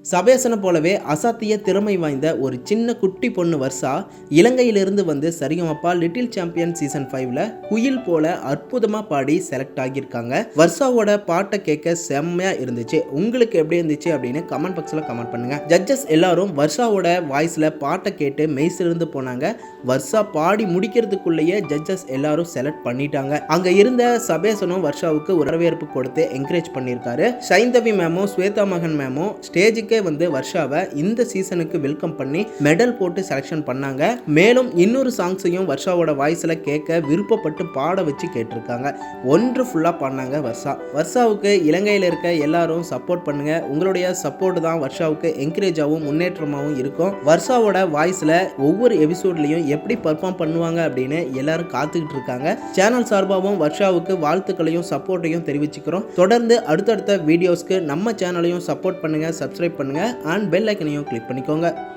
சபேசனை போலவே அசாத்திய திறமை வாய்ந்த ஒரு சின்ன குட்டி பொண்ணு வர்ஷா இலங்கையிலிருந்து வந்து சரிகமப்பா லிட்டில் சாம்பியன் சீசன் 5ல குயில் போல அற்புதமா பாடி செலக்ட் ஆகியிருக்காங்க. வர்ஷாவோட பாட்டை கேட்க செம்மையா இருந்துச்சு. உங்களுக்கு எப்படி இருந்துச்சு அப்படின்னு கமெண்ட் பாக்ஸ்ல கமெண்ட் பண்ணுங்க. ஜட்ஜஸ் எல்லாரும் வர்ஷாவோட வாய்ஸ்ல பாட்டை கேட்டு மெய்சிலிருந்து போனாங்க. வர்ஷா பாடி முடிக்கிறதுக்குள்ளேயே ஜட்ஜஸ் எல்லாரும் செலக்ட் பண்ணிட்டாங்க. அங்க இருந்த சபேசனும் வர்ஷாவுக்கு வரவேற்பு கொடுத்து என்கரேஜ் பண்ணியிருக்காரு. சைந்தவி மேமும் ஸ்வேதா மகன் மேமும் ஸ்டேஜுக்கே வந்து வர்ஷாவை இந்த சீசனுக்கு வெல்கம் பண்ணி மெடல் போட்டு செலக்ஷன் பண்ணாங்க. மேலும் இன்னொரு சாங்ஸையும் வர்ஷாவோட வாய்ஸ்ல கேட்க விருப்பப்பட்டு பாட வச்சு கேட்டிருக்காங்க. ஒன்று ஃபுல்லா பாடினாங்க வர்ஷாவுக்கு இலங்கையில் இருக்க எல்லாரும் சப்போர்ட் பண்ணுங்க. உங்களுடைய சப்போர்ட் தான் வர்ஷாவுக்கு என்கரேஜாகவும் முன்னேற்றமாகவும் இருக்கும். வர்ஷாவோட வாய்ஸ்ல ஒவ்வொரு எபிசோட்லயும் எப்படி பர்ஃபார்ம் பண்ணுவாங்க அப்படின்னு எல்லாரும் காத்துக்கிட்டு இருக்காங்க. சேனல் சார்பாகவும் வர்ஷாவுக்கு வாழ்த்துக்களையும் சப்போர்ட்டையும் தெரிவிச்சுக்கிறோம். தொடர்ந்து அடுத்தடுத்த வீடியோஸ்க்கு நம்ம சேனலையும் சப்போர்ட் பண்ணுங்க, சப்ஸ்கிரைப் பண்ணுங்க அண்ட் பெல் ஐக்கனையும் கிளிக் பண்ணிக்கோங்க.